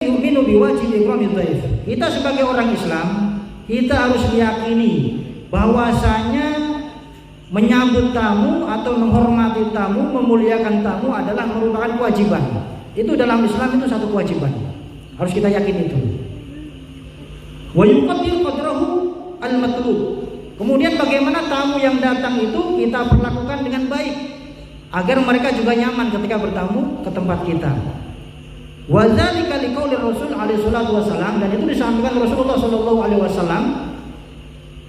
yu'minu biwajib ikramid dhaif. Kita sebagai orang Islam, kita harus meyakini bahwasanya menyambut tamu atau menghormati tamu, memuliakan tamu adalah merupakan kewajiban. Itu dalam Islam itu satu kewajiban. Harus kita yakini itu. Wa yuqaddir qadrahu al-matlub. Kemudian bagaimana tamu yang datang itu kita perlakukan dengan baik agar mereka juga nyaman ketika bertamu ke tempat kita. Wa dzalika liqauli Rasul alaihi salatu wasallam, dan itu disampaikan Rasulullah sallallahu alaihi wasallam.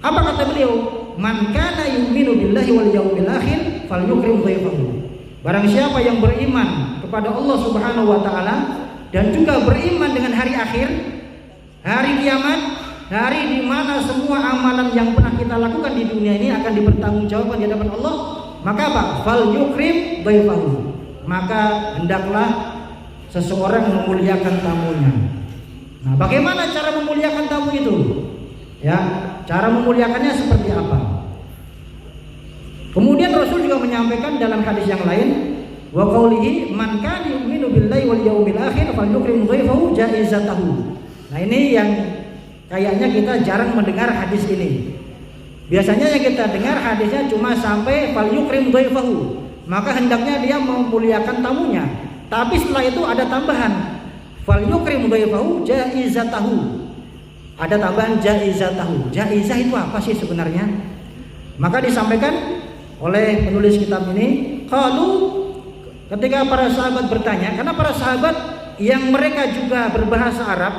Apa kata beliau? Man kana yu'minu billahi wal yawmil akhir falyukrim dhaifahu. Barang siapa yang beriman kepada Allah Subhanahu wa taala dan juga beriman dengan hari akhir, hari kiamat, hari di mana semua amalan yang pernah kita lakukan di dunia ini akan dipertanggungjawabkan di hadapan Allah, maka apa? Falyukrim dhaifahu. Maka hendaklah seseorang memuliakan tamunya. Nah, bagaimana cara memuliakan tamu itu? Ya, cara memuliakannya seperti apa? Kemudian Rasul juga menyampaikan dalam hadis yang lain, wa qaulihi man kana yu'minu billahi wal yawmil akhir falyukrim dhaifahu jaizatahu. Nah, ini yang kayaknya kita jarang mendengar hadis ini. Biasanya yang kita dengar hadisnya cuma sampai falyukrim dhaifahu, maka hendaknya dia memuliakan tamunya. Tapi setelah itu ada tambahan falyukrim dhaifahu jaizatahu. Ada tambahan jaizatahu. Jaizah itu apa sih sebenarnya? Maka disampaikan oleh penulis kitab ini, kalau ketika para sahabat bertanya, karena para sahabat yang mereka juga berbahasa Arab,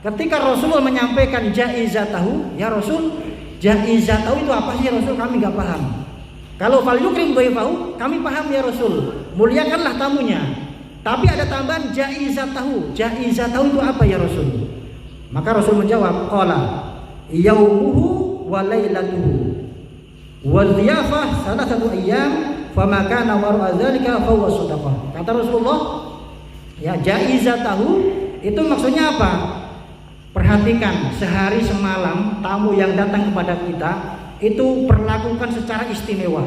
ketika Rasulullah menyampaikan jaizatahu, ya Rasul, jaizatahu itu apa sih Rasul? Kami nggak paham. Kalau falyukrim dhaifahu, kami paham ya Rasul, muliakanlah tamunya. Tapi ada tambahan jaizatahu. Jaizatahu itu apa ya Rasul? Maka Rasul menjawab, qala yaumuhu wa lailatuhu wal dhiyafah salasatu ayyam fama kana wara'a dzalika fa huwa shadaqah. Kata Rasulullah, ya jaizatahu itu maksudnya apa? Perhatikan, sehari semalam tamu yang datang kepada kita itu perlakukan secara istimewa.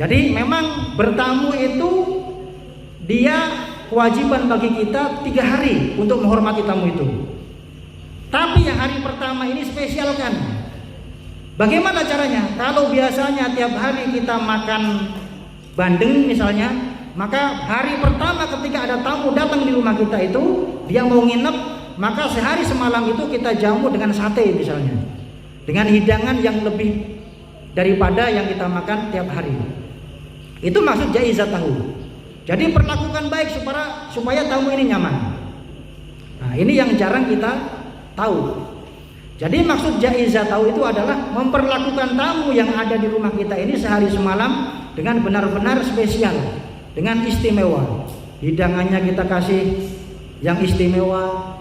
Jadi memang bertamu itu dia kewajiban bagi kita 3 hari untuk menghormati tamu itu. Tapi yang hari pertama ini spesialkan. Bagaimana caranya? Kalau biasanya tiap hari kita makan bandeng misalnya, maka hari pertama ketika ada tamu datang di rumah kita itu, dia mau nginep, maka sehari semalam itu kita jamu dengan sate misalnya, dengan hidangan yang lebih daripada yang kita makan tiap hari. Itu maksud jaizatahu. Jadi perlakukan baik supaya tamu ini nyaman. Nah, ini yang jarang kita tahu. Jadi maksud jaizatahu itu adalah memperlakukan tamu yang ada di rumah kita ini sehari semalam dengan benar-benar spesial, dengan istimewa. Hidangannya kita kasih yang istimewa,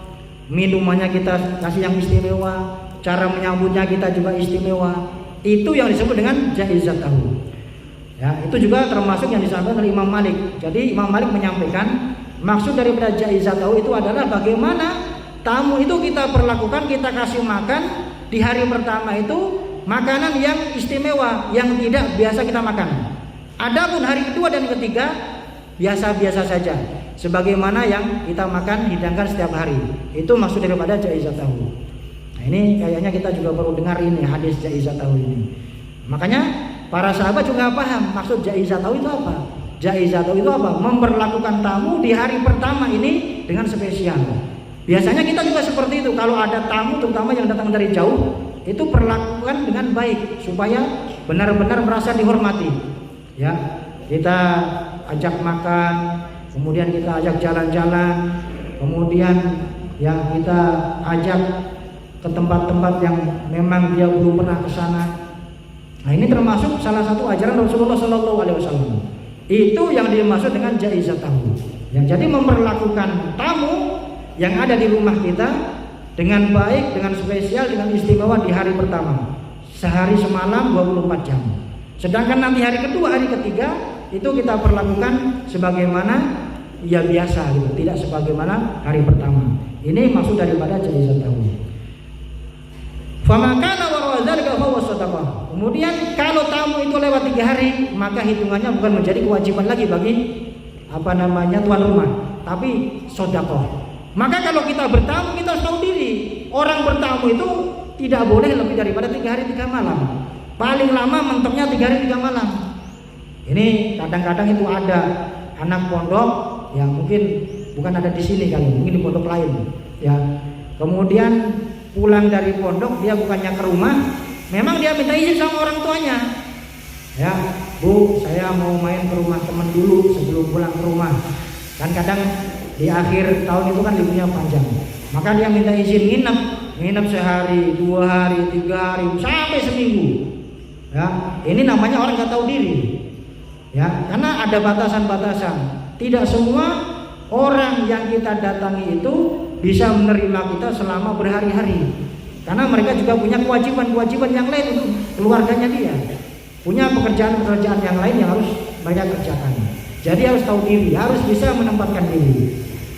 minumannya kita kasih yang istimewa, cara menyambutnya kita juga istimewa. Itu yang disebut dengan jaizatahu. Ya, itu juga termasuk yang disampaikan oleh Imam Malik. Jadi Imam Malik menyampaikan maksud daripada jaizatahu itu adalah bagaimana tamu itu kita perlakukan, kita kasih makan di hari pertama itu makanan yang istimewa, yang tidak biasa kita makan. Adapun hari kedua dan ketiga biasa-biasa saja, sebagaimana yang kita makan hidangkan setiap hari. Itu maksud daripada jaizatahu. Nah, ini kayaknya kita juga baru dengar ini hadis jaizatahu ini. Makanya para sahabat juga paham maksud jaizatahu itu apa. Jaizatahu itu apa? Memperlakukan tamu di hari pertama ini dengan spesial. Biasanya kita juga seperti itu. Kalau ada tamu terutama yang datang dari jauh, itu perlakukan dengan baik supaya benar-benar merasa dihormati. Ya, kita ajak makan, kemudian kita ajak jalan-jalan, kemudian yang kita ajak ke tempat-tempat yang memang dia belum pernah ke sana. Nah, ini termasuk salah satu ajaran Rasulullah SAW. Itu yang dimaksud dengan jaizatahu. Yang jadi memperlakukan tamu yang ada di rumah kita dengan baik, dengan spesial, dengan istimewa di hari pertama, sehari semalam 24 jam. Sedangkan nanti hari kedua, hari ketiga itu kita perlakukan sebagaimana ya biasa gitu, tidak sebagaimana hari pertama. Ini maksud daripada jaizatahu. Famakana warazalika fa wasataqah. Kemudian kalau tamu itu lewat 3 hari, maka hitungannya bukan menjadi kewajiban lagi bagi tuan rumah, tapi sedekah. Maka kalau kita bertamu, kita harus tahu diri. Orang bertamu itu tidak boleh lebih daripada 3 hari 3 malam. Paling lama mentoknya 3 hari 3 malam. Ini kadang-kadang itu ada anak pondok yang mungkin bukan ada di sini kali, mungkin di pondok lain ya. Kemudian pulang dari pondok, dia bukannya ke rumah, memang dia minta izin sama orang tuanya. Ya, Bu, saya mau main ke rumah teman dulu sebelum pulang ke rumah. Kan kadang di akhir tahun itu kan liburnya panjang. Maka dia minta izin nginep sehari, 2 hari, 3 hari, sampai seminggu. Ya, ini namanya orang nggak tahu diri. Ya, karena ada batasan-batasan. Tidak semua orang yang kita datangi itu bisa menerima kita selama berhari-hari. Karena mereka juga punya kewajiban-kewajiban yang lain untuk keluarganya dia. Punya pekerjaan-pekerjaan yang lain yang harus mereka kerjakan. Jadi harus tahu diri, harus bisa menempatkan diri.